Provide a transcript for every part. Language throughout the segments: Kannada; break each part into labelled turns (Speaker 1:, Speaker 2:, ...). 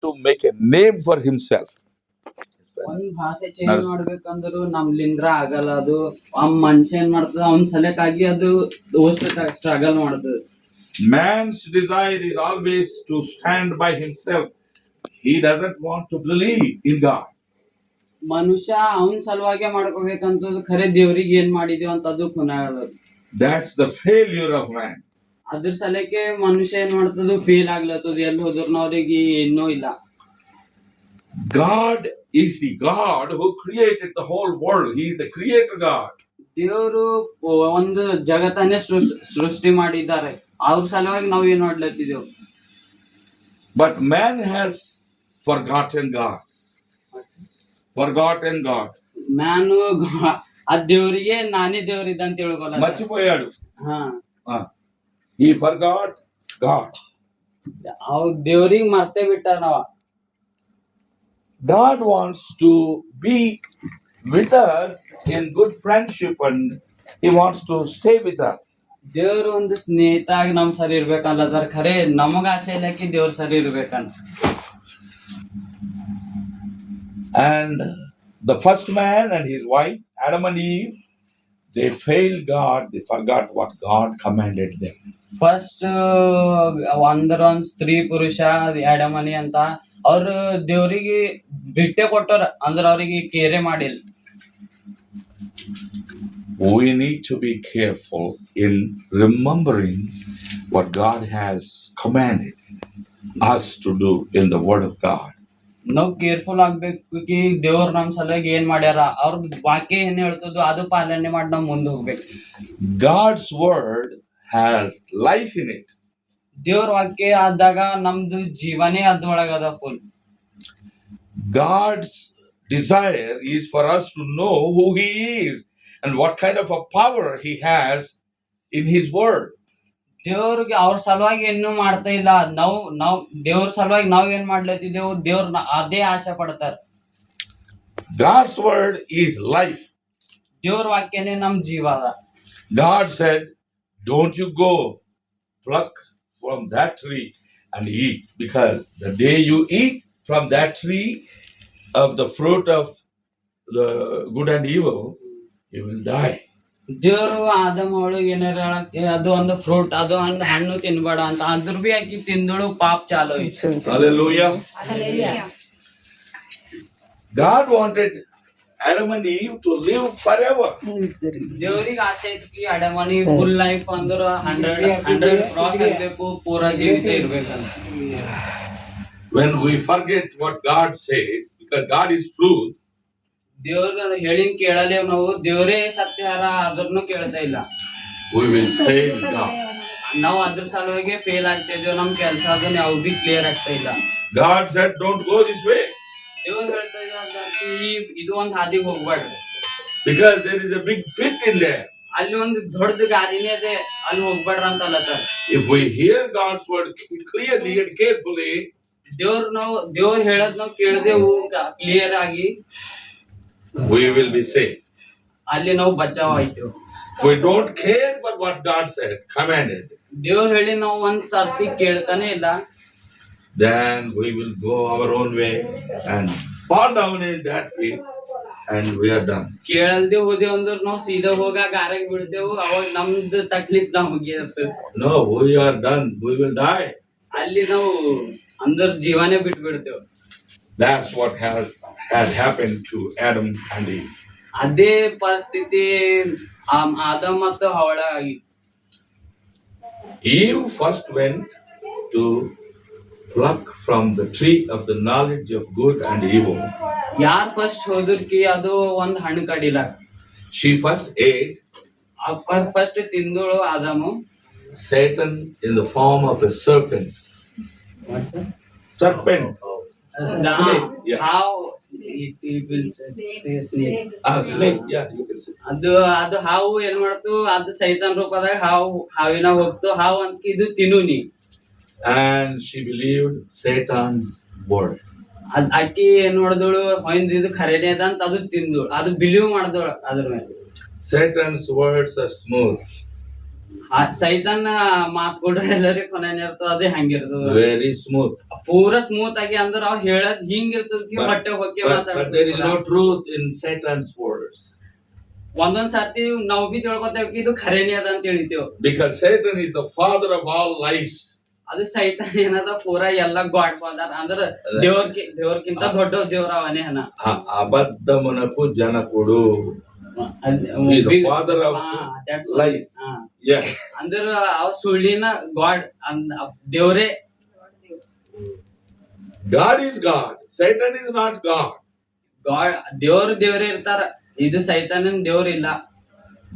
Speaker 1: to make a name for himself.
Speaker 2: ಒಂದ್ ಭಾಷೆ ಚೇಂಜ್ ಮಾಡ್ಬೇಕಂದ್ರು ನಮ್ಲಿಂದ್ರ ಆಗಲ್ಲ. ಅದು ಆ ಮನುಷ್ಯ ಏನ್ ಮಾಡ್ತದ ಅವ್ನ್ ಸಲಕ್ಕಾಗಿ ಅದು ಸ್ಟ್ರಗಲ್ ಮಾಡ್ತದ.
Speaker 1: Man's desire is always to stand by himself. He doesn't want to believe in God.
Speaker 2: ಮನುಷ್ಯ ಅವನ್ ಸಲುವಾಗಿ ಮಾಡ್ಕೋಬೇಕಂತ ಖರೆ ದೇವ್ರಿಗೆ ಏನ್ ಮಾಡಿದೀವಿ ಅಂತ ಅದು ಖುನಾಗದ.
Speaker 1: That's the failure of man.
Speaker 2: ಅದ್ರ ಸಲಕ್ಕೆ ಮನುಷ್ಯ ಏನ್ ಮಾಡ್ತದ ಫೇಲ್ ಆಗ್ಲತ್ತದ. ಎಲ್ಲಿ ಹೋದ್ರೂ ಅವ್ರಿಗೆ ಏನೂ ಇಲ್ಲ.
Speaker 1: God is the God who created the whole world. He is the creator God.
Speaker 2: ದೇವರು ಒಂದು ಜಗತ್ತನ್ನೇ ಸೃಷ್ಟಿ ಮಾಡಿದ್ದಾರೆ. ಅವ್ರ ಸಲುವಾಗಿ ನಾವ್ ಏನ್ ಮಾಡ್ಲತ್ತಿದ್ದೇವ್.
Speaker 1: But man has forgotten God. Forgotten God.
Speaker 2: ನಾನು ಆ ದೇವ್ರಿಗೆ ನಾನೇ ದೇವ್ರಿದ್ದ ಅಂತ ಹೇಳ್ಕೊಲ್ಲ.
Speaker 1: ಮರ್ಚಿపోయాడు.
Speaker 2: ಹಾ,
Speaker 1: he forgot God.
Speaker 2: ಅವ್ ದೇವ್ರಿಗೆ ಮರ್ತೇ ಬಿಟ್ಟ ನಾವ.
Speaker 1: God wants to be with us in good friendship and he wants to stay with us.
Speaker 2: ದೇವ್ರು ಒಂದು ಸ್ನೇಹಿತಾಗಿ ನಮ್ ಸರಿ ಇರ್ಬೇಕಲ್ಲ ಖರೆ ನಮಗ ಆಸೆ ಇಲ್ಲಕಿ ದೇವ್ರ ಸರಿ ಇರ್ಬೇಕಂತ.
Speaker 1: And the first man and his wife, Adam and Eve, they failed God. They forgot what God commanded them.
Speaker 2: First ಒಂದ್ ಸ್ತ್ರೀ ಪುರುಷ ಎಡಮನಿ ಅಂತ ಅವ್ರು ದೇವ್ರಿಗೆ ಬಿಟ್ಟೆ ಕೊಟ್ಟರ ಅಂದ್ರ ಅವ್ರಿಗೆ ಕೇರೆ ಮಾಡಿಲ್ಲ.
Speaker 1: We need to be careful in remembering what God has commanded us to do in the Word of God.
Speaker 2: ನಾವ್ ಕೇರ್ಫುಲ್ ಆಗ್ಬೇಕು ಕಿ ದೇವ್ರ ನಮ್ ಸಲುವಾಗಿ ಏನ್ ಮಾಡ್ಯಾರ, ಅವ್ರ ವಾಕ್ಯ ಏನ್ ಹೇಳ್ತದೋ ಅದು ಪಾಲನೆ ಮಾಡಿ ನಾವ್ ಮುಂದೆ ಹೋಗ್ಬೇಕು.
Speaker 1: God's Word has life in it.
Speaker 2: ದೇವ್ರ ವಾಕ್ಯ ಆದಾಗ ನಮ್ದು ಜೀವನೇ ಅದ್ರೊಳಗದ full.
Speaker 1: God's desire is for us to know who He is and what kind of a power He has in His Word.
Speaker 2: ದೇವ್ರಿಗೆ ಅವ್ರ ಸಲುವಾಗಿ ಏನು ಮಾಡ್ತಾ ಇಲ್ಲ. ನಾವ್ ದೇವ್ರ ಸಲುವಾಗಿ ನಾವ್ ಏನ್ ಮಾಡ್ಲತ್ತಿದ್ದೇವು, ದೇವ್ರ ಅದೇ ಆಸೆ ಪಡ್ತಾರ.
Speaker 1: God's Word is life.
Speaker 2: ದೇವ್ರ ವಾಕ್ಯನೇ ನಮ್ ಜೀವ ಅದ.
Speaker 1: God said, don't you go pluck from that tree and eat, because the day you eat from that tree of the fruit of the good and evil, you will die.
Speaker 2: ದೇವ್ರು ಆದಮ್ ಅವಳಿಗೆ ಏನಾರ ಅದು ಒಂದು ಫ್ರೂಟ್, ಅದು ಒಂದು ಹಣ್ಣು ತಿನ್ಬೇಡ ಅಂತ, ಅದ್ರ ಬಿ ಆಕಿ ತಿಂದಳು, ಪಾಪ ಚಾಲು ಐತಿ.
Speaker 1: Hallelujah. God wanted Adam and Eve to live forever.
Speaker 2: ದೇವ್ರಿಗೆ ಆಸೆ ಐತಿ ಅಡಮನಿ ಫುಲ್ ಲೈಫ್ ಅಂದ್ರ 100 ಕ್ರಾಸ್ ಆಗ್ಬೇಕು, ಪೂರಾ ಜೀವಿತ ಇರ್ಬೇಕಂತ.
Speaker 1: When we forget what God says, because God is truth,
Speaker 2: ದೇವ್ರ ಹೇಳಿನ್ ಕೇಳಲೇವ್ ನಾವು. ದೇವ್ರೇ ಸತ್ಯಹಾರ ಆದ್ರೂ ಕೇಳ್ತಾ ಇಲ್ಲ.
Speaker 1: we will fail God.
Speaker 2: ನಾವು ಅದ್ರ ಸಲುವಾಗಿ ಫೇಲ್ ಆಗ್ತಾ ಇದ್ದೇವೆ. ನಮ್ ಕೆಲಸ ಅದನ್ನ ಯಾವ ಬಿ ಕ್ಲಿಯರ್ ಆಗ್ತಾ ಇಲ್ಲ.
Speaker 1: God said, don't go this way.
Speaker 2: ದೇವ್ರು ಹೇಳ್ತಾ ಇದ್ದಾರೆ ಇದು ಒಂದ್ ಹಾದಿಗೆ ಹೋಗ್ಬಾರ್ದು,
Speaker 1: because there is a big pit in there.
Speaker 2: ಅಲ್ಲಿ ಒಂದು ದೊಡ್ಡ ಗಾರಿನೇ ಇದೆ, ಅಲ್ಲಿ ಹೋಗ್ಬೇಡ್ರ ಅಂತ ಅಲ್ಲತ್ತಾರ.
Speaker 1: If we hear God's word clearly and carefully,
Speaker 2: ದೇವ್ರ ಹೇಳದ್ ನಾವು ಕೇಳದೆವು ಕ್ಲಿಯರ್ ಆಗಿ,
Speaker 1: we will be safe.
Speaker 2: ಅಲ್ಲಿ ನಾವು ಬಚಾವ್ ಆಯ್ತೇವೆ.
Speaker 1: If we don't care for what God said, commanded,
Speaker 2: ದೇವ್ರ ಹೇಳಿ ನಾವು ಒಂದ್ ಸರ್ತಿ ಕೇಳ್ತಾನೆ ಇಲ್ಲ,
Speaker 1: then we will go our own way and fall down in that pit and we are done.
Speaker 2: ಕೇಳಲ್ದೆ ಹೋದೇವ್ ಅಂದ್ರ ನಾವು ಸೀದಾ ಹೋಗ ಗಾರಾಗ ಬಿಡ್ತೇವು. ಅವಾಗ ನಮ್ದು ತಕ್ಲೀಫ್ ನಾವು ಮುಗಿಯತ್ತೆ.
Speaker 1: No, we are done. We will die.
Speaker 2: ಅಲ್ಲಿ ನಾವು ಅಂದ್ರ ಜೀವನೇ ಬಿಟ್ಟು ಬಿಡ್ತೇವೆ.
Speaker 1: That's what had happened to Adam and Eve.
Speaker 2: ಅದೇ ಪರಿಸ್ಥಿತಿ ಆದಮ್ ಮತ್ತು ಹವ್ವಳ ಆಗಿತ್ತು.
Speaker 1: Eve first went to pluck from the tree of the knowledge of good and evil.
Speaker 2: ಯಾರ್ ಫಸ್ಟ್ ಹೋದ್ರಕಿ ಅದು ಒಂದ್ ಹಣ್ಣು ಕಡಿಲ.
Speaker 1: She first ate.
Speaker 2: ಫಸ್ಟ್ ತಿಂದಳು ಆದಮು.
Speaker 1: Satan in the form of a serpent. Serpent.
Speaker 2: Snake. Yeah. How it will say snake.
Speaker 1: Snake. Yeah, you can say.
Speaker 2: ಅದು ಹಾವು ಏನ್ ಮಾಡ್ತು, ಅದು ಸೈತಾನ್ ರೂಪದಾಗ ಹಾವಿನ ಹೋಗ್ತು. ಹಾವು ಅಂತ ಇದು ತಿನ್ನುನಿ.
Speaker 1: And she believed Satan's word.
Speaker 2: ಆಕಿ ಏನ್ ಮಾಡಿದಳು, ಹೊಯ್ದು ಇದು ಖರೇನೆ ಅದ ಅಂತ ಅದು ತಿಂದಳು, ಅದು ಬಿಲೀವ್ ಮಾಡಿದಳು ಅದ್ರ ಮೇಲೆ.
Speaker 1: Satan's words are smooth.
Speaker 2: ಸೈತಾನ್ ಮಾತ್ ಕೊಡ್ರೆ ಎಲ್ಲರಿಗೂ ಕೊನೆನೇ ಇರ್ತದ, ಅದೇ ಹಂಗಿರ್ತದ.
Speaker 1: Very smooth.
Speaker 2: ಪೂರ ಸ್ಮೂತ್ ಆಗಿ ಅಂದ್ರ ಅವ್ ಹೇಳದ್ ಹಿಂಗ್ ಇರ್ತದ, ಹೊಟ್ಟೆ ಹೊಕ್ಕೆ
Speaker 1: But there is no
Speaker 2: ಮಾತಾಡ್ತಾರೆ.
Speaker 1: truth in Satan's words.
Speaker 2: ಒಂದೊಂದ್ ಸರ್ತಿ ನಾವ್ ಬಿ ತಿಳ್ಕೊತೇವ್ ಇದು ಖರೇನಿ ಅದ ಅಂತ ತಿಳಿತೇವ್.
Speaker 1: Because Satan is the father of all lies.
Speaker 2: ಅದು ಸೈತಾನ್ ಏನದ ಪೂರ ಎಲ್ಲ ಗಾಡ್ ಫಾದರ್ ಅಂದ್ರ ದೇವ್ರಕ್ಕಿಂತ ದೊಡ್ಡ ದೇವ್ರ ಅವನೇ ಹನ.
Speaker 1: ಅಬದ್ಧಮನಕು ಜನ ಕೊಡು. He is the father of lies. Yeah.
Speaker 2: ಅಂದ್ರ ಅವ್ ಸುಳ್ಳಿನ ಗಾಡ್ ದೇವ್ರೇ.
Speaker 1: God is God. Satan is not God.
Speaker 2: God ದೇವ್ರೇ ಇರ್ತಾರ, ಇದು ಸೈತಾನನ್ ದೇವ್ರ ಇಲ್ಲ.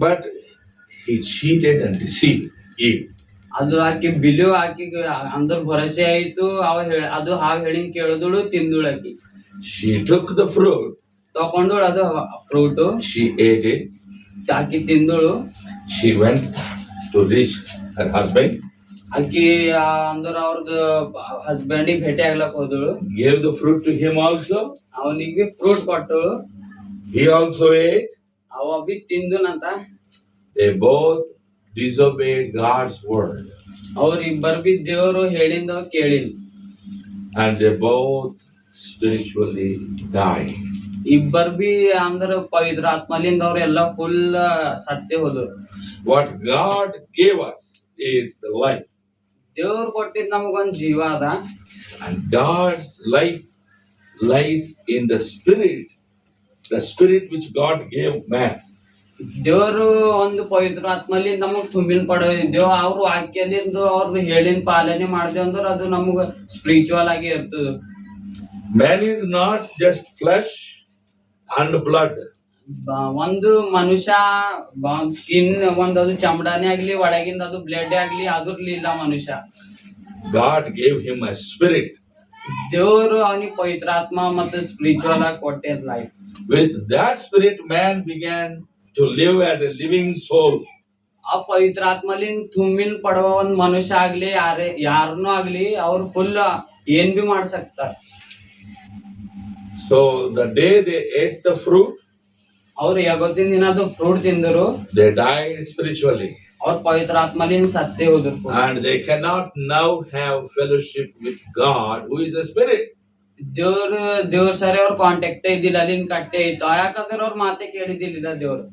Speaker 1: But he cheated and deceived Eve.
Speaker 2: ಅದು ಆಕಿ ಬಿಲಿವ್ ಆಕಿ ಅಂದ್ರ ಭರವಸೆ ಆಯ್ತು, ಅದು ಹಾವ್ ಹೇಳಿಂಗ್ ಕೇಳಿದಳು, ತಿಂದಳು ಆಕಿ.
Speaker 1: She took the fruit.
Speaker 2: ತಕೊಂಡಳು ಅದು ಫ್ರೂಟ್,
Speaker 1: She ate it.
Speaker 2: ಆಕಿ ತಿಂದಳು.
Speaker 1: She went to reach her husband.
Speaker 2: ಆಕಿ ಅಂದ್ರ ಅವ್ರದ್ದು ಹಸ್ಬೆಂಡಿಗೆ ಭೇಟಿ ಆಗ್ಲಕ್ ಹೋದಳು.
Speaker 1: Gave the fruit to him also.
Speaker 2: ಅವನಿಗೆ ಫ್ರೂಟ್ ಕೊಟ್ಟಳು,
Speaker 1: He also ate.
Speaker 2: ಅವ ಬಿ ತಿಂದನಂತ.
Speaker 1: They both disobeyed God's word.
Speaker 2: ಅವ್ರಿಬ್ಬರ್ ಬಿ ದೇವ್ರು ಹೇಳಿಂದ ಕೇಳಿಲ್ಲ.
Speaker 1: And they both spiritually died.
Speaker 2: ಇಬ್ಬರ್ ಬಿ ಅಂದ್ರ ಪವಿತ್ರ ಆತ್ಮಲಿಂದ ಅವ್ರೆಲ್ಲ ಫುಲ್ ಸತ್ಯ ಹೋದ್ರು.
Speaker 1: What God gave us is the life.
Speaker 2: ದೇವ್ರು ಕೊಟ್ಟಿದ್ ನಮಗೊಂದ್ ಜೀವ ಅದ.
Speaker 1: And God's life lies in the spirit which God gave man.
Speaker 2: ದೇವ್ರು ಒಂದು ಪವಿತ್ರ ಆತ್ಮಲಿಂದ ನಮಗ್ ತುಂಬಿನ ಪಡೆದಿದ್ದೇವ್. ಅವ್ರು ವಾಕ್ಯಲಿಂದ ಅವ್ರದ್ದು ಹೇಳಿನ ಪಾಲನೆ ಮಾಡ್ದೇವ್ ಅಂದ್ರ ಅದು ನಮಗ ಸ್ಪಿರಿಚುವಲ್ ಆಗಿ ಇರ್ತದ.
Speaker 1: Man is not just flesh and blood.
Speaker 2: ಒಂದು ಮನುಷ್ಯ ಸ್ಕಿನ್ ಒಂದ್ ಅದು ಚಮಡಾನೇ ಆಗ್ಲಿ, ಒಳಗಿಂದ ಅದು ಬ್ಲಡ್ ಆಗ್ಲಿ, ಅದ್ರಲಿಲ್ಲ ಮನುಷ್ಯ.
Speaker 1: God gave him a spirit.
Speaker 2: ದೇವ್ರು ಅವನಿಗೆ ಪವಿತ್ರ ಆತ್ಮ ಮತ್ತು ಸ್ಪಿರಿಚುವಲ್ ಆಗಿ ಕೊಟ್ಟಿರ್ life.
Speaker 1: With that spirit, man began to live as a living soul.
Speaker 2: ಆ ಪವಿತ್ರ ಆತ್ಮಲಿಂದ ತುಂಬಿನ ಪಡುವ ಒಂದ್ ಮನುಷ್ಯ ಆಗ್ಲಿ, ಯಾರನ್ನೂ ಆಗ್ಲಿ, ಅವ್ರು ಫುಲ್ ಏನ್ B ಮಾಡ್ಸಕ್ತಾರ.
Speaker 1: So the day they ate the fruit,
Speaker 2: ಅವ್ರು ಯಾವತ್ತಿನ ದಿನ ಅದು ಫ್ರೂಟ್ ತಿಂದರು,
Speaker 1: they died spiritually.
Speaker 2: ಅವ್ರ ಪವಿತ್ರ ಆತ್ಮಲಿಂದ ಸತ್ತೇ ಹೋದ್ರು.
Speaker 1: And they cannot now have fellowship with God, who is a spirit.
Speaker 2: ದೇವ್ರ ಸರಿ ಅವ್ರ ಕಾಂಟ್ಯಾಕ್ಟ್ ಇದ್ದಿಲ್ಲ, ಅಲ್ಲಿನ ಕಟ್ಟೆ ಇತ್ತು. ಯಾಕಂದ್ರೆ ಅವ್ರ ಮಾತೆ ಕೇಳಿದ್ದಿಲ್ಲ ದೇವ್ರು.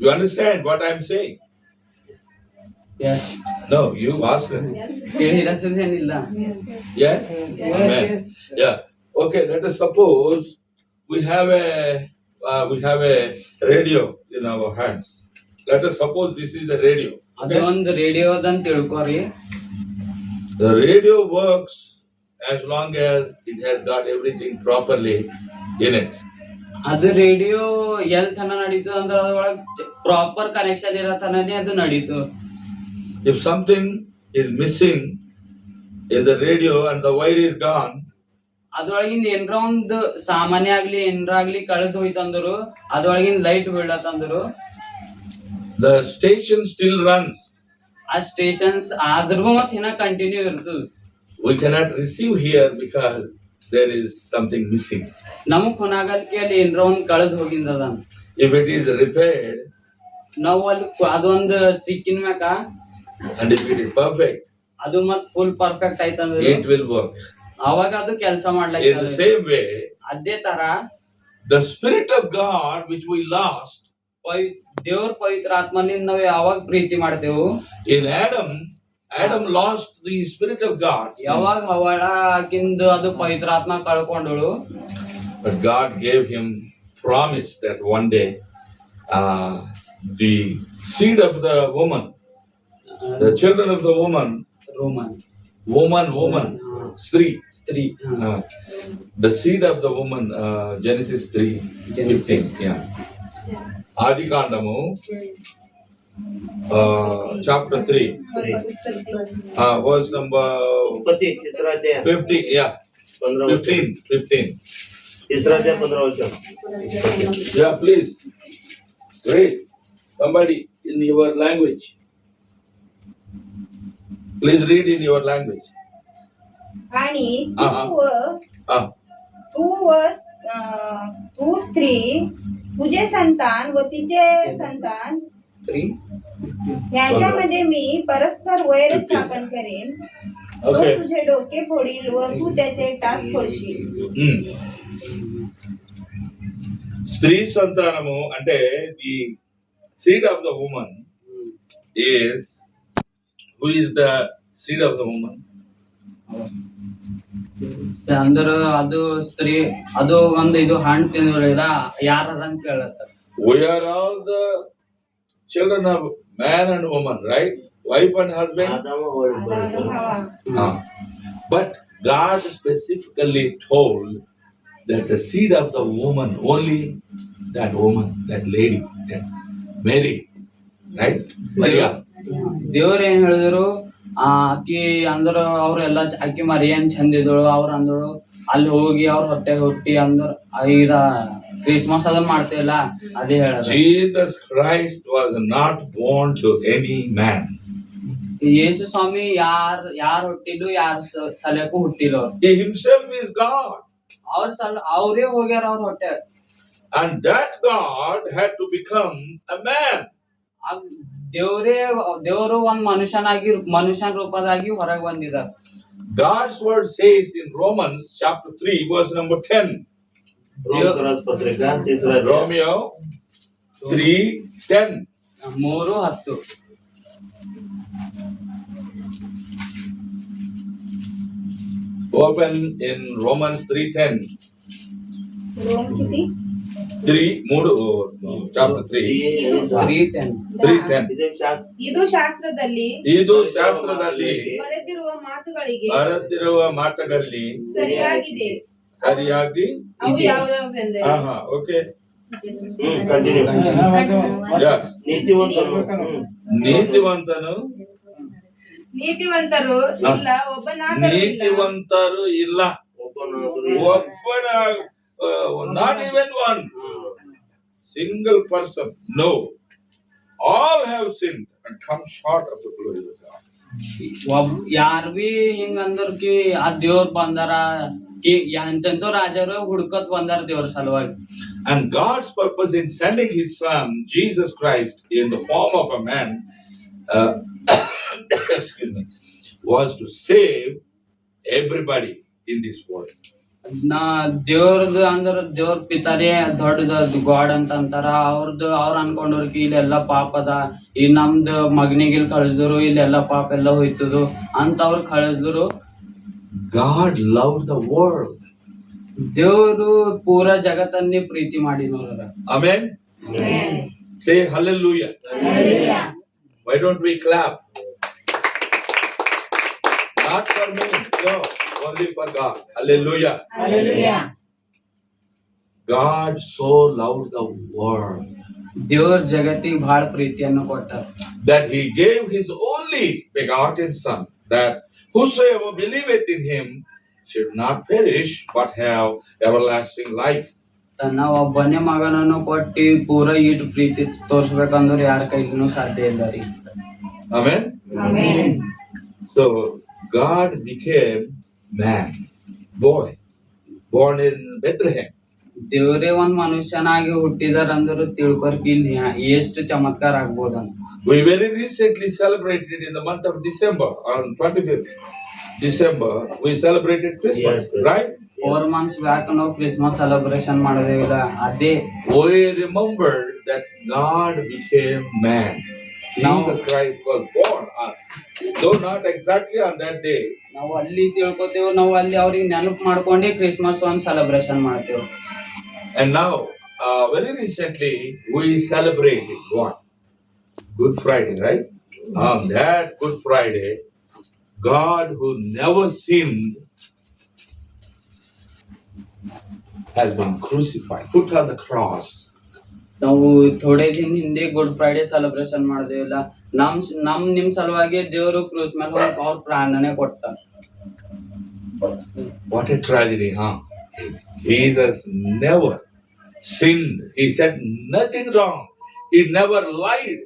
Speaker 1: You understand what I'm saying?
Speaker 2: Yes.
Speaker 1: No, you ask them.
Speaker 2: ಕೇಳಿರಸದೇನಿಲ್ಲ.
Speaker 1: Yes? Amen. Yeah. Okay, let us suppose we have a radio in our hands. Let us suppose this is a radio.
Speaker 2: ಅದು ಒಂದು ರೇಡಿಯೋದಂತ ತಿಳ್ಕೊರಿ.
Speaker 1: The radio works as long as it has got everything properly in it.
Speaker 2: ಅದು ರೇಡಿಯೋ ಎಲ್ ತನ ನಡೀತು ಅಂದ್ರೆ ಅದ್ರೊಳಗೆ ಪ್ರಾಪರ್ ಕನೆಕ್ಷನ್ ಇರೋ ತನನೇ ಅದು ನಡೀತು.
Speaker 1: If something is missing in the radio and the wire is gone,
Speaker 2: ಅದ್ರೊಳಗಿಂದ ಏನ್ರ ಒಂದು ಸಾಮಾನ್ಯ ಆಗ್ಲಿ ಏನ್ರ ಆಗ್ಲಿ ಕಳೆದು ಹೋಯ್ತಂದ್ರು, ಅದ್ರೊಳಗಿಂದ ಲೈಟ್ ಬೀಳತ್ತಂದ್ರು,
Speaker 1: the station still runs.
Speaker 2: ಆ ಸ್ಟೇಷನ್ಸ್ ಆದ್ರೂ ಮತ್ ಇನ್ನ ಕಂಟಿನ್ಯೂ ಇರ್ತದ.
Speaker 1: We cannot receive here because there is something missing.
Speaker 2: ನಮಗ್ ಕೊನಾಗಲ್ಕೆ ಅಲ್ಲಿ ಏನ್ರ ಒಂದ್ ಕಳೆದು ಹೋಗಿಂದದ.
Speaker 1: If it is repaired,
Speaker 2: ನಾವು ಅಲ್ಲಿ ಅದೊಂದು ಸಿಕ್ಕಿನ ಮ್ಯಾಕ,
Speaker 1: and if it is perfect,
Speaker 2: ಅದು ಮತ್ ಫುಲ್ ಪರ್ಫೆಕ್ಟ್ ಆಯ್ತಂದ್ರೆ
Speaker 1: it will work.
Speaker 2: ಅವಾಗ ಅದು ಕೆಲಸ ಮಾಡ್ಲಿಕ್ಕೆ.
Speaker 1: In the same way,
Speaker 2: ಅದೇ ತರ
Speaker 1: the spirit of God which we lost
Speaker 2: ದೇವ್ರ ಪವಿತ್ರ ಆತ್ಮನಿಂದ ನಾವು ಯಾವಾಗ ಪ್ರೀತಿ ಮಾಡ್ತೇವು.
Speaker 1: in Adam lost the spirit of God.
Speaker 2: ಯಾವಾಗ ಹವಳಾಕಿಂದು ಅದು ಪವಿತ್ರ ಆತ್ಮ ಕಳ್ಕೊಂಡಳು.
Speaker 1: But God gave him promise that one day the seed of the woman, the children of the woman, ಸ್ತ್ರೀ, the seed of the woman, Genesis 3:15. Yeah. Adikandamo, chapter 3, verse number 50. Yeah, 15. Yeah, please read. Somebody in your language. Please read in your language.
Speaker 3: आणि तू स्त्री तुझे संतान व तिचे संतान ह्याच्यामध्ये मी परस्पर वैर स्थापन करेन. तो
Speaker 1: Okay.
Speaker 3: तुझे डोके फोडील व तू त्याचे टाच फोडशील.
Speaker 1: స్త్రీ సంతానము అంటే the seed of the woman is who is the seed of the woman
Speaker 2: ಅಂದ್ರ ಅದು ಸ್ತ್ರೀ ಅದು ಒಂದ್ ಇದು ಹಣ್ಣು ತಿಂದಿಲ್ಲ ಯಾರ ಅಂತ ಕೇಳತ್ತಾರ.
Speaker 1: we are all the children of man and woman, right? Wife and husband.
Speaker 3: ಆದಾಮ ಹವ್ವ.
Speaker 1: But God specifically told that the seed of the woman, only that woman, that lady, that Mary, right? Maria.
Speaker 2: ದೇವ್ರ ಏನ್ ಹೇಳಿದ್ರು ಆಕಿ ಅಂದ್ರ ಅವ್ರೆಲ್ಲ ಆಕಿ ಮರಿಯನ್ ಚಂದ ಇದ್ದಳು ಅವ್ರ ಅಂದಳು ಅಲ್ಲಿ ಹೋಗಿ ಅವ್ರ ಹೊಟ್ಟೆ ಹುಟ್ಟಿ ಅಂದ್ರ ಈಗ ಕ್ರಿಸ್ಮಸ್ ಅದನ್ನ ಮಾಡ್ತೇವಲ್ಲ ಅದೇ ಹೇಳೋದು.
Speaker 1: Jesus Christ was not born to any man.
Speaker 2: ಯೇಸು ಸ್ವಾಮಿ ಯಾರ್ ಹುಟ್ಟಿದ್ದು ಯಾರ ಸಲಕ್ಕೂ ಹುಟ್ಟಿಲ್ಲ ಅವ್ರು.
Speaker 1: He himself is God.
Speaker 2: ಅವ್ರೇ ಹೋಗ್ಯಾರ ಅವ್ರ ಹೊಟ್ಟೆ.
Speaker 1: And that God had to become a man.
Speaker 2: ದೇವರು ಒಂದ್ ಮನುಷ್ಯನ ರೂಪದಾಗಿ ಹೊರಗೆ ಬಂದಿದ್ದಾರೆ.
Speaker 1: God's word says in Romans chapter 3 verse number 10. Romeo 3:10.
Speaker 2: 3:10.
Speaker 1: Open in Romans 3:10.
Speaker 3: रोम किती?
Speaker 1: 3 chapter 3. 3:10.
Speaker 3: ಇದು ಶಾಸ್ತ್ರದಲ್ಲಿ ಬರೆದಿರುವ
Speaker 1: ಮಾತುಗಳಿಗೆ
Speaker 3: ಸರಿಯಾಗಿದೆ.
Speaker 1: ಸರಿಯಾಗಿ
Speaker 3: ಅವು ಯಾವ್ಯಾವೆಂದರೆ
Speaker 1: ಓಕೆ ನೀತಿವಂತರು
Speaker 3: ಇಲ್ಲ,
Speaker 1: ನೀತಿವಂತರು ಇಲ್ಲ, ಒಬ್ಬನ not even one single person, no, all have sinned and come short of the glory of God.
Speaker 2: ಯಾರ್ ಬಿ ಹಿಂಗ ಅಂದ್ರಕಿ ಆ ದೇವ್ರ ಬಂದಾರ ಎಂತೆಂತೋ ರಾಜರು ಹುಡ್ಕತ್ ಬಂದಾರ ದೇವ್ರ ಸಲುವಾಗಿ.
Speaker 1: And God's purpose in sending His Son Jesus Christ in the form of a man excuse me, was to save everybody in this world.
Speaker 2: ದೇವ್ರದ್ದು ಅಂದ್ರ ದೇವ್ರ ಪಿತಾರೇ ದೊಡ್ಡದ ಗಾಡ್ ಅಂತ ಅಂತಾರ. ಅವ್ರ ಅನ್ಕೊಂಡವ್ರಿಗೆ ಇಲ್ಲೆಲ್ಲಾ ಪಾಪ ಅದ, ಈ ನಮ್ದು ಮಗನಿಗೆ ಇಲ್ಲಿ ಕಳಿಸಿದ್ರು ಇಲ್ಲೆಲ್ಲಾ ಪಾಪ ಎಲ್ಲ ಹೋಯ್ತದು ಅಂತ ಅವ್ರ ಕಳಿಸಿದ್ರು.
Speaker 1: God loved the world.
Speaker 2: ದೇವ್ರು ಪೂರಾ ಜಗತ್ತನ್ನೇ ಪ್ರೀತಿ ಮಾಡಿದವ್ರ.
Speaker 1: Amen. Say hallelujah. Why don't we clap? Not for me, no, only for God. Hallelujah. God so loved the world
Speaker 2: ದೇವ್ರ ಜಗತ್ತಿಗೆ ಬಹಳ ಪ್ರೀತಿಯನ್ನು ಕೊಟ್ಟಾರ.
Speaker 1: that He gave His only begotten Son, that whosoever believeth in Him should not perish but have everlasting life.
Speaker 2: ತನ್ನ ಒಬ್ಬನೇ ಮಗನನ್ನು ಕೊಟ್ಟಿ ಪೂರಾ ಇಟ್ಟು ಪ್ರೀತಿ ತೋರ್ಸ್ಬೇಕಂದ್ರೆ ಯಾರ ಕೈಗೂ ಸಾಧ್ಯ ಇಲ್ಲ ರೀ.
Speaker 1: Amen. So God became man, boy, born in Bethlehem.
Speaker 2: ದೇವ್ರೇ ಒಂದ್ ಮನುಷ್ಯನಾಗಿ ಹುಟ್ಟಿದಾರ ಅಂದ್ರೆ ತಿಳ್ಕೊರ್ಕಿ ಇಲ್ಲಿ ಎಷ್ಟು ಚಮತ್ಕಾರ ಆಗ್ಬೋದಂತ.
Speaker 1: We very recently celebrated in the month of December, on 25th December, we celebrated Christmas, right?
Speaker 2: 4 months back ನಾವು ಕ್ರಿಸ್ಮಸ್ ಸೆಲೆಬ್ರೇಷನ್ ಮಾಡಿದೇವಿಲ್ಲ. ಅದೇ
Speaker 1: We remembered that God became man. Jesus Christ was born, though not exactly on that day.
Speaker 2: ನಾವು ಅಲ್ಲಿ ತಿಳ್ಕೊತೇವ್, ನಾವು ಅಲ್ಲಿ ಅವ್ರಿಗೆ ನೆನಪು ಮಾಡ್ಕೊಂಡಿ ಕ್ರಿಸ್ಮಸ್ ಒಂದ್ ಸೆಲೆಬ್ರೇಷನ್ ಮಾಡ್ತೇವ್.
Speaker 1: And now, very recently, we celebrated what? Good Friday, right? On that Good Friday, God who never sinned has been crucified, put on the cross.
Speaker 2: ನಾವು ಥೋಡೆ ದಿನ ಹಿಂದೆ ಗುಡ್ ಫ್ರೈಡೆ ಸೆಲೆಬ್ರೇಷನ್ ಮಾಡಿದೇವಿಲ್ಲ. ನಿಮ್ ಸಲುವಾಗಿ ದೇವರು ಕ್ರೂಸ್ ಮೇಲೆ ಹೋಗಿ ಅವ್ರ ಪ್ರಾಣನೇ ಕೊಡ್ತಾರ.
Speaker 1: What a tragedy, huh? Jesus never sinned. He said nothing wrong. He never lied.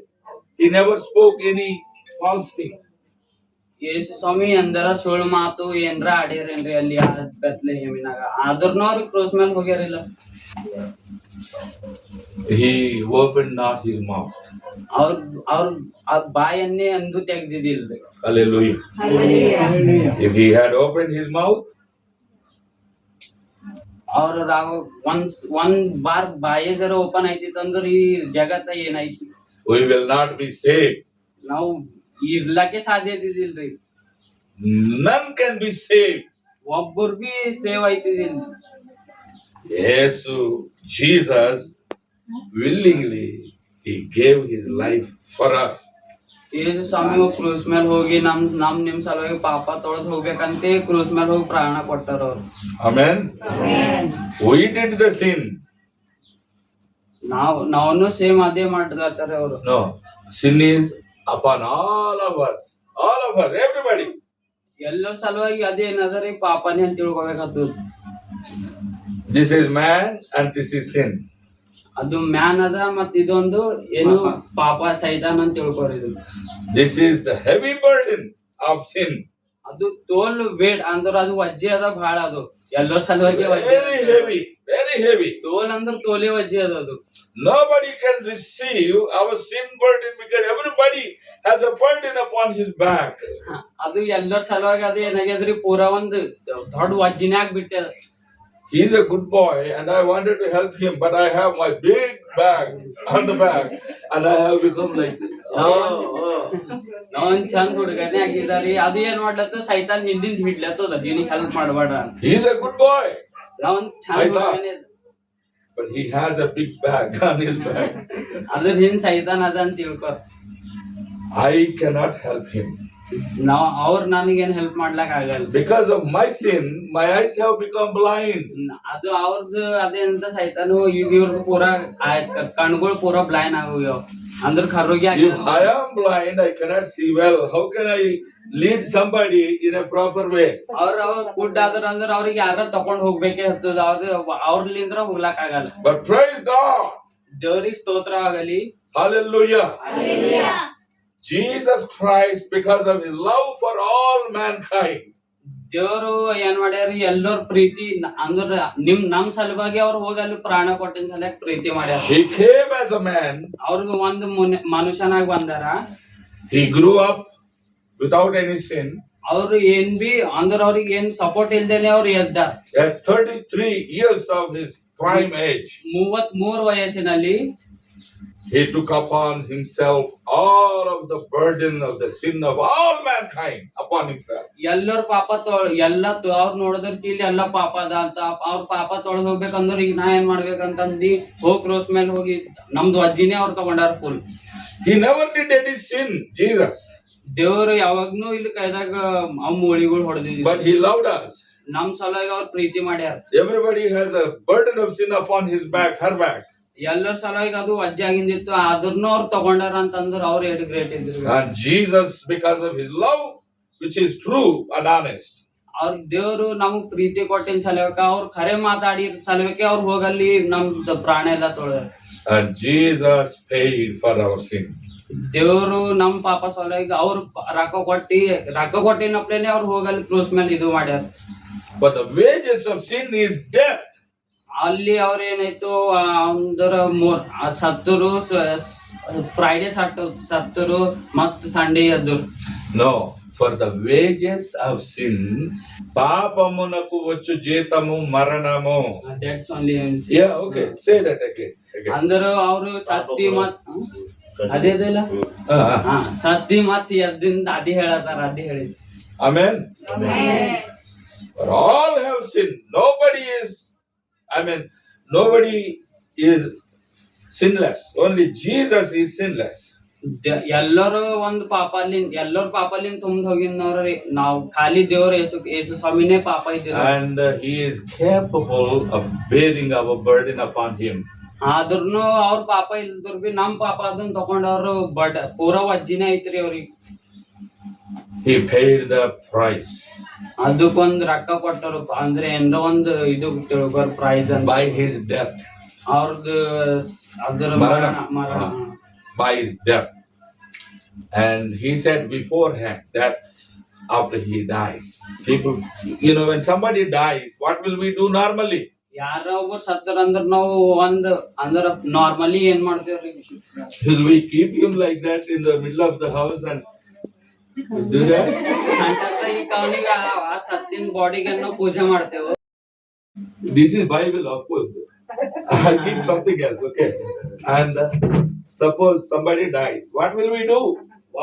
Speaker 1: He never spoke any false things.
Speaker 2: ಯೇಸು ಸ್ವಾಮಿ ಅಂದರ ಸುಳ್ಳು ಮಾತು ಏನ್ರ ಆಡ್ಯಾರೇನ್ರಿ ಅಲ್ಲಿ ಬೆತ್ಲೆಹೇಮಿನಾಗ, ಆದ್ರೂನು ಅವ್ರು ಕ್ರೂಸ್ ಮೇಲೆ ಹೋಗ್ಯಾರಿಲ್ಲ.
Speaker 1: He opened not his mouth.
Speaker 2: ಅವ್ರ ಅವ್ರ ಆ ಬಾಯನ್ನೇ ಅಂದು ತೆಗ್ದಿದಿಲ್ರಿ.
Speaker 1: Hallelujah.
Speaker 3: Hallelujah.
Speaker 1: If he had opened his mouth,
Speaker 2: ಅವ್ರದಾಗ ಒಂದ್ ಬಾರ್ ಬಾಯಿ ಜರ ಓಪನ್ ಆಯ್ತಿತ್ತಂದ್ರ ಈ ಜಗತ್ತ ಏನಾಯ್ತಿ,
Speaker 1: we will not be saved.
Speaker 2: ನಾವು ಇರ್ಲಕ್ಕೆ ಸಾಧ್ಯ ಇದ್ದಿದಿಲ್ರಿ.
Speaker 1: None can be saved.
Speaker 2: ಒಬ್ಬರ್ ಬಿ ಸೇವ್ ಆಯ್ತಿದಿಲ್ಲ.
Speaker 1: Yes, Jesus willingly he gave his life for us.
Speaker 2: ಯೇಸು ಸ್ವಾಮಿ ಕ್ರೂಸ್ ಮೇಲೆ ಹೋಗಿ ನಿಮ್ ಸಲುವಾಗಿ ಪಾಪ ತೊಳೆದ್ ಹೋಗ್ಬೇಕಂತೆ ಕ್ರೂಸ್ ಮೇಲೆ ಹೋಗಿ ಪ್ರಾಣ ಕೊಟ್ಟಾರ ಅವ್ರು.
Speaker 1: Amen.
Speaker 3: Amen.
Speaker 1: We did the sin.
Speaker 2: ನಾವೂ ಸೇಮ್ ಅದೇ ಮಾಡ್ತಾರೆ ಅವ್ರು.
Speaker 1: No, sin is upon all of us, everybody.
Speaker 2: ಎಲ್ಲರ ಸಲುವಾಗಿ ಅದೇನದರಿ ಪಾಪನೇ ಅಂತ ತಿಳ್ಕೊಬೇಕಾಗ್ತದ.
Speaker 1: This is man and this is sin.
Speaker 2: ಅದು ಮ್ಯಾನ್ ಅದ ಮತ್ ಇದೊಂದು ಏನು ಪಾಪ ಸೈತಾನ್ ಅಂತ ತಿಳ್ಕೊರಿದು.
Speaker 1: This is the heavy burden of sin.
Speaker 2: ಅದು ತೋಲ್ ವೇಟ್ ಅಂದ್ರ ಅದು ವಜ್ಜೆ ಅದ ಬಹಳ, ಅದು ಎಲ್ಲರ ಸಲುವಾಗಿ
Speaker 1: Very heavy.
Speaker 2: ತೋಲ್ ಅಂದ್ರ ತೋಲೆ ವಜ್ಜೆ ಅದ ಅದು.
Speaker 1: Nobody can receive our sin burden because everybody has a burden upon his back.
Speaker 2: ಅದು ಎಲ್ಲರ ಸಲುವಾಗಿ ಅದು ಏನಾಗ್ಯದ್ರಿ ಪೂರಾ ಒಂದು ದೊಡ್ಡ ವಜ್ಜಿನೇ ಆಗ್ಬಿಟ್ಟೆ.
Speaker 1: He is a good boy and I wanted to help him, but I have my big bag on the back and I have become like this.
Speaker 2: ನಾವೊಂದ್ ಚಂದ ಹುಡುಗನೇ ಆಗಿದಾರಿ, ಅದು ಏನ್ ಮಾಡ್ಲತ್ತ ಸೈತಾನ್ ಹಿಂದಿಂದ ಹಿಡ್ಲತ್ತದ ಇವನಿಗೆ ಹೆಲ್ಪ್ ಮಾಡಬೇಡ ಅಂತ.
Speaker 1: He is a good boy,
Speaker 2: ನಾವೊಂದ್ ಚಂದ ಹುಡುಗನೇ
Speaker 1: but he has a big bag on his back.
Speaker 2: ಅದ್ರ ಹಿಂದ್ ಸೈತಾನ್ ಅದ ಅಂತ ತಿಳ್ಕೊ.
Speaker 1: I cannot help him.
Speaker 2: ಅವ್ರ ನನಗೇನ್ ಹೆಲ್ಪ್ ಮಾಡ್ಲಕ್ ಆಗಲ್ಲ.
Speaker 1: Because of my sin, my eyes have become blind.
Speaker 2: ಅದು ಅವ್ರದ್ದು ಅದೇ ಅಂತ ಸೈತಾನು ಇವ್ರದ್ದು ಪೂರಾ ಕಣ್ಗಳು ಪೂರಾ ಬ್ಲೈಂಡ್ ಆಗೋಗ್ಯಾವ ಅಂದ್ರ ಖರೋಗಿ ಆಗಿ.
Speaker 1: If I am blind, I cannot see well. How can I lead somebody in a proper way?
Speaker 2: ಅವ್ರ ಫುಡ್ ಆದ್ರ ಅಂದ್ರ ಅವ್ರಿಗೆ ಯಾರ ತಕೊಂಡ್ ಹೋಗ್ಬೇಕೇ ಹತ್ತದ, ಅವ್ರಲಿಂದ್ರ ಹೋಗ್ಲಾಕ್ ಆಗಲ್ಲ.
Speaker 1: But praise God.
Speaker 2: ದೇವ್ರಿಗೆ ಸ್ತೋತ್ರ ಆಗಲಿ.
Speaker 1: Hallelujah.
Speaker 3: Hallelujah.
Speaker 1: Jesus Christ, because of his love for all mankind,
Speaker 2: ದೇವ್ರು ಏನ್ ಮಾಡ್ಯಾರಿ ಎಲ್ಲರ ಪ್ರೀತಿ ಅಂದ್ರ ನಮ್ ಸಲುವಾಗಿ ಅವ್ರು ಹೋಗಿ ಅಲ್ಲಿ ಪ್ರಾಣ ಕೊಟ್ಟಿನ ಸಲಕ್ ಪ್ರೀತಿ ಮಾಡ್ಯಾರ.
Speaker 1: he came as a man.
Speaker 2: ಅವ್ರಿಗೆ ಒಂದು ಮನುಷ್ಯನಾಗ ಬಂದಾರ.
Speaker 1: He grew up without any sin.
Speaker 2: ಅವ್ರು ಏನ್ ಬಿ ಅಂದ್ರ ಅವ್ರಿಗೆ ಏನ್ ಸಪೋರ್ಟ್ ಇಲ್ದೇನೆ ಅವ್ರು ಎದ್ದ.
Speaker 1: At 33 years of his prime age,
Speaker 2: 33 ವಯಸ್ಸಿನಲ್ಲಿ
Speaker 1: he took upon himself all of the burden of the sin of all mankind upon himself.
Speaker 2: ಎಲ್ಲರ ಪಾಪ ಅವ್ರು ನೋಡಿದ್ರ ಇಲ್ಲಿ ಎಲ್ಲ ಪಾಪ ಅದ ಅಂತ ಅವ್ರ ಪಾಪ ತೊಳೆದ್ ಹೋಗ್ಬೇಕಂದ್ರ ಈಗ ನಾ ಏನ್ ಮಾಡ್ಬೇಕಂತಂದಿ ಹೋಗ್ ಕ್ರೋಸ್ ಮೇಲೆ ಹೋಗಿ ನಮ್ದು ಅಜ್ಜಿನೇ ಅವ್ರು ತಗೊಂಡಾರ full.
Speaker 1: He never did any sin, Jesus.
Speaker 2: ದೇವ್ರು ಯಾವಾಗ್ನೂ ಇಲ್ಲಿ ಕೈದಾಗ ಅವ್ ಮೂಳಿಗಳು ಹೊಡೆದಿದ್ವಿ,
Speaker 1: But he loved us.
Speaker 2: ನಮ್ ಸಲುವಾಗಿ ಅವ್ರ ಪ್ರೀತಿ ಮಾಡ್ಯಾರ.
Speaker 1: Everybody has a burden of sin upon his back, her back.
Speaker 2: ಎಲ್ಲರ ಸಲುವಾಗಿ ಅದು ವಜ್ಜೆ ಆಗಿಂದಿತ್ತು, ಆದ್ರೂನು ಅವ್ರು ತಗೊಂಡಾರ ಅಂತಂದ್ರ ಅವ್ರು ಎಷ್ಟು ಗ್ರೇಟ್ ಇದ್ರು.
Speaker 1: And Jesus, because of his love, which is true and honest,
Speaker 2: ಅವ್ರ ದೇವ್ರು ನಮಗ್ ಪ್ರೀತಿ ಕೊಟ್ಟಿನ ಸಲುವಕ ಅವ್ರು ಖರೆ ಮಾತಾಡಿ ಸಲುವಕ್ಕೆ ಅವ್ರು ಹೋಗಲ್ಲಿ ನಮ್ದು ಪ್ರಾಣ ಎಲ್ಲ ತೊಳೆದ.
Speaker 1: and Jesus paid for our sin.
Speaker 2: ದೇವ್ರು ನಮ್ ಪಾಪ ಸಲುವಾಗಿ ಅವ್ರು ರೊಕ್ಕ ಕೊಟ್ಟಿನಪ್ಲೇನೆ ಅವ್ರು ಹೋಗಲ್ಲಿ ಕ್ರೂಸ್ ಮೇಲೆ ಇದು ಮಾಡ್ಯಾರ.
Speaker 1: But the wages of sin is death.
Speaker 2: ಅಲ್ಲಿ ಅವ್ರ ಏನಾಯ್ತು ಅಂದ್ರ ಸತ್ತರು, ಫ್ರೈಡೆ ಸತ್ತರು ಮತ್ ಸಂಡೇ ಎದ್ರು.
Speaker 1: No, for the wages of sin, పాపమునకు వచ్చు జీతము మరణము.
Speaker 2: That's only.
Speaker 1: Yeah, okay. Say that again.
Speaker 2: ಅಂದ್ರ ಅವ್ರು ಸತ್ತಿ ಮತ್ ಅದೇ ಸತ್ತಿ ಮತ್ ಎದ್ದಿಂದ ಅದೇ ಹೇಳತಾರ, ಅದೇ ಹೇಳಿದ್.
Speaker 1: Amen.
Speaker 3: Amen.
Speaker 1: For all have sinned. Nobody is sinless. Only Jesus is sinless.
Speaker 2: ಎಲ್ಲರೂ ಒಂದು ಎಲ್ಲರ ಪಾಪಲಿಂದ ತುಂಬ್ ಹೋಗಿನವ್ರಿ ನಾವು, ಖಾಲಿ ದೇವ್ರ ಯೇಸು ಸ್ವಾಮಿನೇ ಪಾಪ ಇದ್ದೀವಿ.
Speaker 1: And he is capable of bearing our burden upon him.
Speaker 2: ಆದ್ರೂನು ಅವ್ರ ಪಾಪ ಇಲ್ದ್ರ ಬಿ ನಮ್ ಪಾಪ ಅದನ್ನ ತಕೊಂಡವ್ರು ಪೂರಾ ವಜ್ಜಿನೇ ಐತ್ರಿ ಅವ್ರಿಗೆ.
Speaker 1: He paid the price.
Speaker 2: ಅದಕ್ಕೊಂದ್ ರೊಕ್ಕ ಕೊಟ್ಟರು ಅಂದ್ರೆ ಏನೋ ಒಂದು ಇದು ತಿಳ್ಕೊರ್ ಪ್ರೈಸ್ ಅಂತ.
Speaker 1: By his death.
Speaker 2: ಅವ್ರದ್ದು ಅದ್ರ ಮರಣ.
Speaker 1: By his death. And he said beforehand that after he dies, people, when somebody dies, what will we do normally?
Speaker 2: ಯಾರ ಒಬ್ರು ಸತ್ತಾರ ಅಂದ್ರ ನಾವು ಒಂದ್ ಅಂದ್ರ ನಾರ್ಮಲಿ ಏನ್ ಮಾಡ್ತೇವ್ರಿ
Speaker 1: Will we keep him like that in the middle of the house and do that?
Speaker 2: ಸಣ್ಣದಾಗಿ ಅವನಿಗೆ ಆ ಸತ್ತಿನ ಬಾಡಿಗೆ ನಾವು ಪೂಜೆ ಮಾಡ್ತೇವೆ.
Speaker 1: This is Bible, of course. I'll keep something else, okay? And suppose somebody dies, what will we do?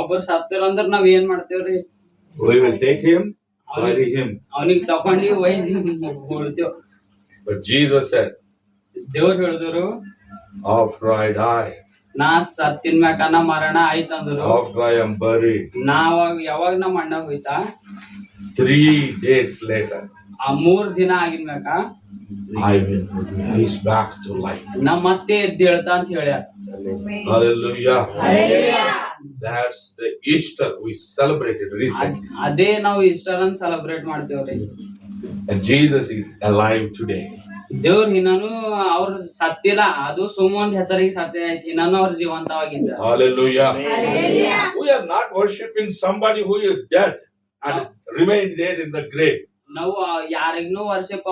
Speaker 2: ಒಬ್ಬರು ಸತ್ತಾರ ಅಂದ್ರ ನಾವ್ ಏನ್ ಮಾಡ್ತೇವ್ರಿ
Speaker 1: We will take him, bury him.
Speaker 2: ಅವನಿಗೆ ತಕೊಂಡಿ ಒಯ್ದು ಹೊಡ್ತೇವ್.
Speaker 1: But Jesus said,
Speaker 2: ದೇವ್ರು ಹೇಳಿದ್ರು
Speaker 1: after I die,
Speaker 2: ನಾ ಸತ್ತಿನ ಮ್ಯಾಕನ ಮರಣ ಆಯ್ತಂದ್ರು
Speaker 1: after I am buried,
Speaker 2: ಯಾವಾಗ ನಮ್ಮ ಅಣ್ಣ ಹೋಯ್ತಾ
Speaker 1: 3 days later,
Speaker 2: ಆ 3 ದಿನ ಆಗಿನ ಮ್ಯಾಕ
Speaker 1: I will rise back to life.
Speaker 2: ನಾ ಮತ್ತೆ ಎದ್ದೇಳ್ತಾ ಅಂತ ಹೇಳ್ಯಾರ.
Speaker 1: Hallelujah. That's the Easter we celebrated recently.
Speaker 2: ಅದೇ ನಾವು ಈಸ್ಟರ್ ಅನ್ನ ಸೆಲೆಬ್ರೇಟ್ ಮಾಡ್ತೇವ್ರಿ.
Speaker 1: And Jesus is alive today.
Speaker 2: ದೇವ್ರ ಹಿನ್ನನು ಅವ್ರ ಸತ್ತಿಲ್ಲ, ಅದು ಸುಮ್ಮ ಒಂದ್ ಹೆಸರಿಗೆ ಸತ್ಯ ಐತಿ, ಹಿನ್ನನು ಅವ್ರ ಜೀವಂತವಾಗಿದ್ದ.
Speaker 1: Hallelujah. We are not worshipping somebody who is dead and remained there in the grave.
Speaker 2: ನಾವು ಯಾರಿಗೂ ವರ್ಷಿಪ್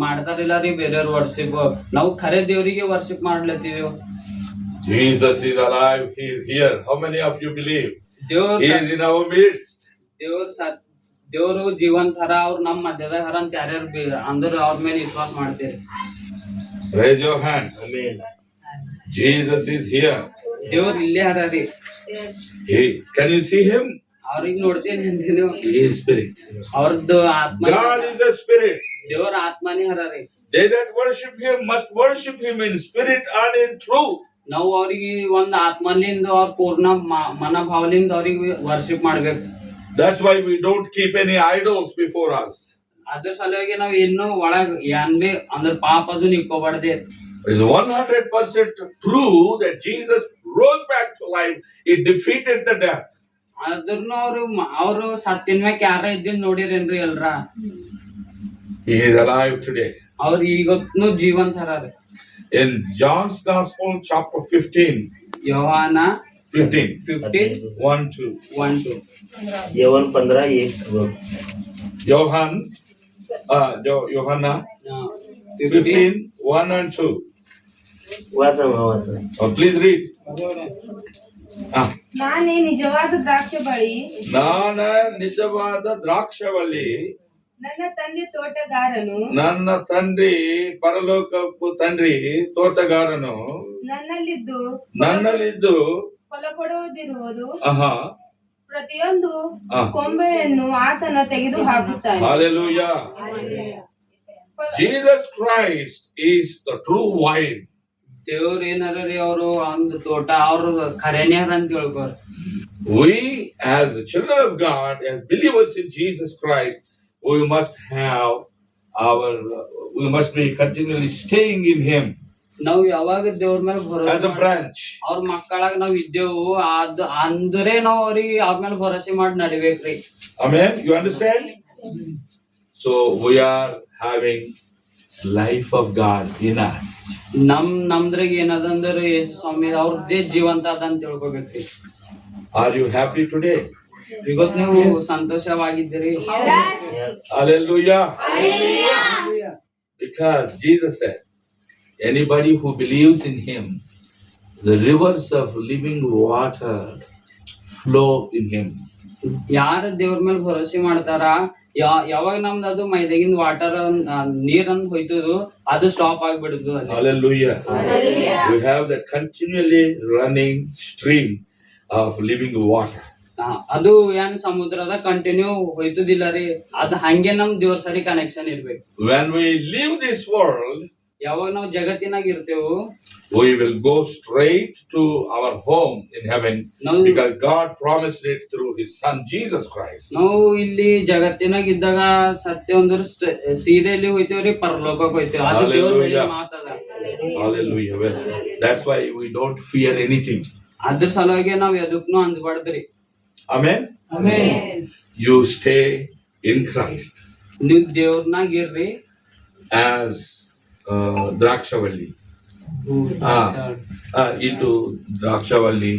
Speaker 2: ಮಾಡ್ತಾರಿಲ್ಲ ರೀ, ಬೇರೆಯವ್ರ ವರ್ಷಿಪ್. ನಾವು ಖರೆ ದೇವ್ರಿಗೆ worship ಮಾಡ್ಲತ್ತೀವಿ.
Speaker 1: Jesus is alive. He is here. How many of you believe?
Speaker 2: ದೇವ್ರ
Speaker 1: He is in our midst.
Speaker 2: ದೇವ್ರು ಜೀವಂತ ಹರ, ಅವ್ರು ನಮ್ಮ ಮಧ್ಯದಾಗ ಹರ ಅಂತ ಯಾರ್ಯಾರು ಅಂದ್ರ ಅವ್ರ ಮೇಲೆ ವಿಶ್ವಾಸ ಮಾಡ್ತೀರಿ.
Speaker 1: Raise your hands.
Speaker 4: Amen.
Speaker 1: Jesus is here.
Speaker 2: ದೇವ್ರ ಇಲ್ಲೇ ಹರ ರೀ.
Speaker 1: Can you see him?
Speaker 2: ಅವ್ರಿಗೆ ನೋಡ್ತೇನೆ ನೀವು.
Speaker 1: He is spirit.
Speaker 2: ಅವ್ರದ್ದು ಆತ್ಮ,
Speaker 1: God is a spirit.
Speaker 2: ದೇವ್ರ ಆತ್ಮನೇ ಹರ ರೀ.
Speaker 1: They that worship him must worship him in spirit and in truth.
Speaker 2: ನಾವು ಅವ್ರಿಗೆ ಒಂದ್ ಆತ್ಮಲಿಂದ ಅವ್ರ ಪೂರ್ಣ ಮನೋಭಾವಲಿಂದ ಅವ್ರಿಗೆ ವರ್ಷಿಪ್ ಮಾಡ್ಬೇಕು.
Speaker 1: That's why we don't keep any idols before us.
Speaker 2: ಅದ್ರ ಸಲುವಾಗಿ ನಾವ್ ಇನ್ನೂ ಒಳಗ್ ಏನ್ ಬಿ ಅಂದ್ರ ಪಾಪ ಅದು ನಿಕ್ಕೋಬಾರ್ದೆ.
Speaker 1: It's 100% true that Jesus rose back to life. He defeated the death.
Speaker 2: ಅದ್ರನು ಅವ್ರು ಸತ್ತಿನ ಮ್ಯಾಕ ಯಾರ ಇದ್ದಿದ್ ನೋಡಿರೇನ್ರಿ ಎಲ್ರ?
Speaker 1: He is alive today.
Speaker 2: ಅವ್ರ ಇವತ್ನು ಜೀವಂತ ಹರ.
Speaker 1: In John's Gospel, chapter 15,
Speaker 2: ಯೋಹಾನ
Speaker 1: 15,
Speaker 2: 15:1-2.
Speaker 4: यवन 15:1.
Speaker 1: Johanna 15:1-2.
Speaker 4: वाचा.
Speaker 1: Please read.
Speaker 3: ನಾನೇ ನಿಜವಾದ ದ್ರಾಕ್ಷ ಬಳ್ಳಿ,
Speaker 1: ನಾನ ನಿಜವಾದ ದ್ರಾಕ್ಷವಲ್ಲಿ,
Speaker 3: ನನ್ನ ತಂದೆ ತೋಟಗಾರನು,
Speaker 1: ನನ್ನ ತಂದೆ ಪರಲೋಕಪ್ಪು ತಂಡ್ರಿ ತೋಟಗಾರನು ನನ್ನಲ್ಲಿದ್ದು
Speaker 3: ಫಲ ಕೊಡುವುದಿರುವುದು,
Speaker 1: ಪ್ರತಿಯೊಂದು
Speaker 3: ಕೊಂಬೆಯನ್ನು ಆತನ ತೆಗೆದು ಹಾಕುತ್ತಾನೆ.
Speaker 1: Hallelujah. Jesus Christ is the true vine.
Speaker 2: ದೇವ್ರ ಏನಾರ ರೀ, ಅವ್ರು ಒಂದು ತೋಟ, ಅವ್ರು ಖರೇನೇ ಹರ ಅಂತ ಹೇಳ್ಕೋರ್.
Speaker 1: We as the children of God, as believers in Jesus Christ, we must be continually staying in him.
Speaker 2: ನಾವ್ ಯಾವಾಗ ದೇವ್ರ ಮೇಲೆ
Speaker 1: As
Speaker 2: ಭರೋಸೆ
Speaker 1: a branch.
Speaker 2: ಅವ್ರ ಮಕ್ಕಳಾಗ ನಾವ್ ಇದ್ದೇವು, ಅಂದ್ರೆ ನಾವ್ ಅವ್ರಿಗೆ ಅವ್ರ ಮೇಲೆ ಭರೋಸೆ ಮಾಡಿ ನಡಿಬೇಕ್ರಿ.
Speaker 1: Amen. You understand? So we are having life of God in us.
Speaker 2: ನಮ್ದ್ರಾಗ ಏನದಂದ್ರ ಯೇಸು ಸ್ವಾಮಿ ಅವ್ರದ್ದೇ ಜೀವಂತ ಅದ ಅಂತ ತಿಳ್ಕೊಬೇಕ್ರಿ.
Speaker 1: Are you happy today?
Speaker 2: ಇವತ್ ನೀವು ಸಂತೋಷವಾಗಿದ್ದೀರಿ?
Speaker 1: Hallelujah. Because Jesus said, anybody who believes in him, the rivers of living water flow in him.
Speaker 2: ಯಾರ ದೇವ್ರ ಮೇಲೆ ಭರೋಸೆ ಮಾಡ್ತಾರ, ಯಾವಾಗ ನಮ್ದು ಅದು ಮೈದಾಗಿನ ವಾಟರ್ ನೀರನ್ನು ಹೋಯ್ತದು, ಅದು stop ಆಗ್ಬಿಡುದು.
Speaker 1: Hallelujah. We have the continually running stream of living water.
Speaker 2: ಅದು ಏನ್ ಸಮುದ್ರದ ಕಂಟಿನ್ಯೂ ಹೋಯ್ತದಿಲ್ಲ ರೀ, ಅದು ಹಂಗೆ ನಮ್ ದೇವ್ರ ಸರಿ ಕನೆಕ್ಷನ್ ಇರ್ಬೇಕು.
Speaker 1: When we leave this world,
Speaker 2: ಯಾವಾಗ ನಾವು ಜಗತ್ತಿನಾಗ ಇರ್ತೇವು,
Speaker 1: we will go straight to our home in heaven, because God promised it through his son Jesus Christ.
Speaker 2: ನಾವು ಇಲ್ಲಿ ಜಗತ್ತಿನಾಗ ಇದ್ದಾಗ ಸತ್ಯ ಒಂದ್ರ ಸೀದೆಯಲ್ಲಿ ಹೋಯ್ತೇವ್ರಿ, ಪರಲೋಕಕ್ಕೆ ಹೋಯ್ತೇವೆ. ಅದು ದೇವ್ರ ಹೇಳಿದ ಮಾತದ.
Speaker 1: Hallelujah. Well, that's why we don't fear anything.
Speaker 2: ಅದ್ರ ಸಲುವಾಗಿ ನಾವ್ ಎದಕ್ಕೂ ಅಂಜಬಾರ್ದ್ರಿ.
Speaker 1: Amen. You stay in Christ
Speaker 2: ನೀವ್ ದೇವ್ರನಾಗ ಇರ್ರಿ
Speaker 1: as Drakshavalli. Into Drakshavalli.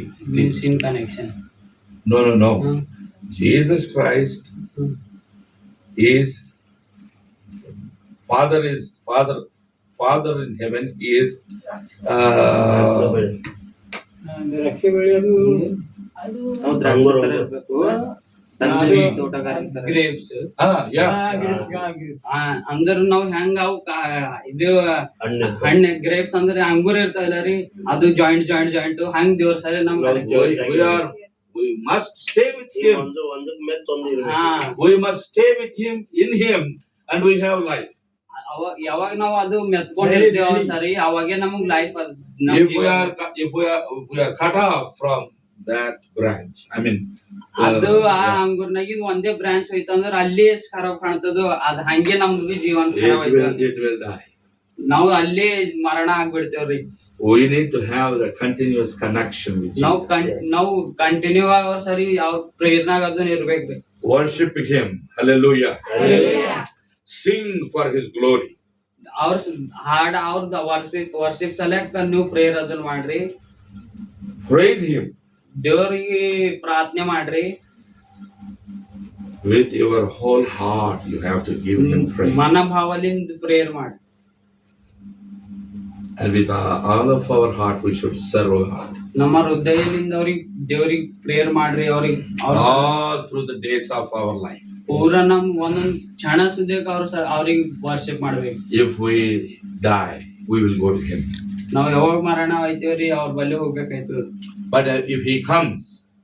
Speaker 2: In connection.
Speaker 1: No. Jesus Christ is Father Father in heaven is
Speaker 4: ಅರಸು ಬೆಳೆ.
Speaker 2: ದ್ರಾಕ್ಷಿ ಬೆಳೆಯೋದು
Speaker 5: ನಾವು ದ್ರಾಕ್ಷಿ
Speaker 4: ಅಂಗೂರ
Speaker 5: ತರ
Speaker 4: ಅಂಗೂರ.
Speaker 5: ಇರ್ಬೇಕು
Speaker 1: See.
Speaker 5: ತೋಟಗಾರಿಕೆ
Speaker 2: ಗ್ರೇಪ್ಸ್ ಅಂದ್ರ ನಾವ್ ಹೆಂಗ ಅವ್ ಇದು
Speaker 4: ಹಣ್ಣು.
Speaker 2: ಹಣ್ಣು ಗ್ರೇಪ್ಸ್ ಅಂದ್ರೆ ಅಂಗೂರ್ ಇರ್ತಾವಲ್ಲ ರೀ ಅದು ಜಾಯಿಂಟ್ ಹಂಗ್ ದೇವ್ರ ಸರಿ ನಮ್
Speaker 1: we must stay with him.
Speaker 4: ಒಂದಕ್ಕೆ ಮೆತ್ತ ಒಂದು ಇರ್ಬೇಕು.
Speaker 2: ಹಾ
Speaker 1: We must stay with him, in him, and we have life.
Speaker 2: ಯಾವಾಗ ನಾವ್ ಅದು ಮೆತ್ಕೊಂಡಿರ್ತೇವ ಸರಿ ಅವಾಗೆ ನಮಗ್ life
Speaker 1: If we are cut off from that branch, I mean,
Speaker 2: ಅದು ಆ ಅಂಗೂರ್ನಾಗಿಂದ ಒಂದೇ ಬ್ರಾಂಚ್ ಹೋಯ್ತಂದ್ರ ಅಲ್ಲಿ ಎಷ್ಟ್ ಖರಾಬ್ ಕಾಣ್ತದೋ ಅದ್ ಹಂಗೆ ನಮ್ದು ಬಿ ಜೀವನ ಖರಾಬ್
Speaker 1: it will die.
Speaker 2: ನಾವ್ ಅಲ್ಲೇ ಮರಣ ಆಗ್ಬಿಡ್ತೇವ್ರಿ
Speaker 1: We need to have the continuous connection with
Speaker 2: ನಾವ್
Speaker 1: Jesus.
Speaker 2: ನಾವ್ ಕಂಟಿನ್ಯೂ ಆಗೋ ಸರಿ ಅವ್ರ ಪ್ರೇರಣಾಗ ಅದನ್ನ ಇರ್ಬೇಕ್ರಿ
Speaker 1: Worship him. Hallelujah. Sing for his glory.
Speaker 2: ಅವ್ರ ಹಾಡ ಅವ್ರದ್ದು ವರ್ಷಿಪ್ ಸಲಕ್ ನೀವು ಪ್ರೇಯರ್ ಅದನ್ನ ಮಾಡ್ರಿ
Speaker 1: Praise him
Speaker 2: ದೇವ್ರಿಗೆ ಪ್ರಾರ್ಥನೆ ಮಾಡ್ರಿ
Speaker 1: with your whole heart. You have to give him praise.
Speaker 2: ಮನಭಾವಲಿಂದ ಪ್ರೇಯರ್ ಮಾಡ್ರಿ
Speaker 1: And with all of our heart, we should serve God.
Speaker 2: ನಮ್ಮ ಹೃದಯದಿಂದ ದೇವ್ರಿಗೆ ಪ್ರೇಯರ್ ಮಾಡ್ರಿ ಅವ್ರಿಗೆ
Speaker 1: All through the days of our life.
Speaker 2: ಪೂರ ನಮ್ ಒಂದೊಂದ್ ಕ್ಷಣ ಸುದ್ದಕ್ಕೆ ಅವ್ರಿಗೆ ವರ್ಷಿಪ್ ಮಾಡ್ಬೇಕು
Speaker 1: If we die, we will go to him.
Speaker 2: ನಾವ್ ಯಾವಾಗ ಮರಣ ಆಯ್ತೇವ್ರಿ ಅವ್ರ ಬಲ್ಲಿ ಹೋಗ್ಬೇಕಾಯ್ತು
Speaker 1: But if he comes,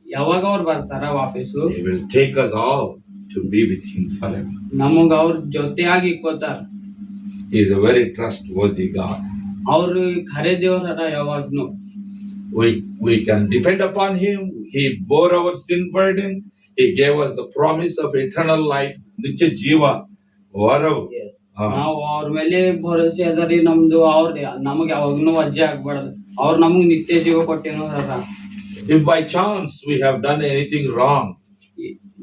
Speaker 2: ಯಾವಾಗ ಅವ್ರು ಬರ್ತಾರ ವಾಪಸ್ಸು
Speaker 1: he will take us all to be with him forever.
Speaker 2: ನಮಗ್ ಅವ್ರ ಜೊತೆಯಾಗಿ ಇಕ್ಕೋತಾರ
Speaker 1: He is a very trustworthy God.
Speaker 2: ಅವ್ರು ಖರೆ ದೇವ್ರ ಯಾವಾಗ್ನು
Speaker 1: We can depend upon him. He bore our sin burden. He gave us the promise of eternal life. Nitya Jiva. Whatever.
Speaker 4: Yes.
Speaker 2: ನಾವ್ ಅವ್ರ ಮೇಲೆ ಭರೋಸೆ ಅದರಿ ನಮ್ದು ನಮಗ್ ಯಾವಾಗ್ನು ವಜ್ಜೆ ಆಗ್ಬಾರ್ದು ಅವ್ರ ನಮಗ್ ನಿತ್ಯ ಜೀವ ಕೊಟ್ಟೇನೋ
Speaker 1: If by chance we have done anything wrong,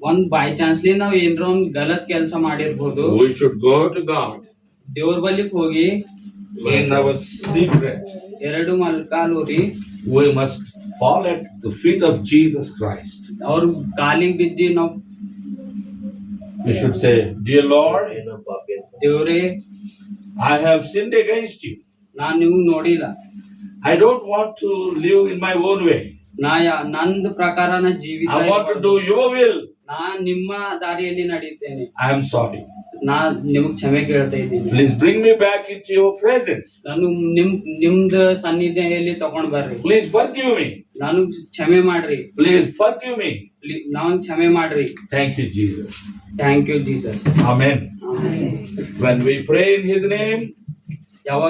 Speaker 2: ಒಂದ್ ಬೈ ಚಾನ್ಸ್ಲಿ ನಾವ್ ಏನ್ರ ಒಂದ್ ಗಲತ್ ಕೆಲ್ಸ ಮಾಡಿರ್ಬೋದು
Speaker 1: we should go to God
Speaker 2: ದೇವ್ರ ಬಲ್ಲಿಕ್ ಹೋಗಿ
Speaker 1: in our secret.
Speaker 2: ಎರಡು ಮಲ್ಕಾಲೂರಿ
Speaker 1: We must fall at the feet of Jesus Christ.
Speaker 2: ಅವ್ರ ಕಾಲಿಗೆ ಬಿದ್ದಿ ನಾವ್
Speaker 1: We should say, Dear Lord,
Speaker 4: ಏನೋ ಪಾಪಿ ಅಂತ.
Speaker 2: ದೇವ್ರೇ
Speaker 1: I have sinned against you.
Speaker 2: ನಾನ್ ನಿಮ್ಗ್ ನೋಡಿಲ್ಲ
Speaker 1: I don't want to live in my own way.
Speaker 2: ನಂದ್ ಪ್ರಕಾರ ನಾ ಜೀವಿತ
Speaker 1: I want to do your will.
Speaker 2: ನಾನ್ ನಿಮ್ಮ ದಾರಿಯಲ್ಲಿ ನಡೀತೇನೆ
Speaker 1: I am sorry.
Speaker 2: ನಾ ನಿಮಗ್ ಕ್ಷಮೆ ಕೇಳ್ತಾ ಇದ್ದೀನಿ
Speaker 1: Please bring me back into your presence.
Speaker 2: ನಾನು ನಿಮ್ದ ಸನ್ನಿಧಿಯಲ್ಲಿ ತಗೊಂಡ್ ಬರ್ರಿ
Speaker 1: Please forgive me.
Speaker 2: ನಾನು ಕ್ಷಮೆ ಮಾಡ್ರಿ
Speaker 1: Please forgive me.
Speaker 2: ನಾವ್ ಕ್ಷಮೆ ಮಾಡ್ರಿ
Speaker 1: Thank you, Jesus.
Speaker 2: Thank you Jesus
Speaker 1: Amen. When we pray in his name,
Speaker 2: ಯಾವಾಗ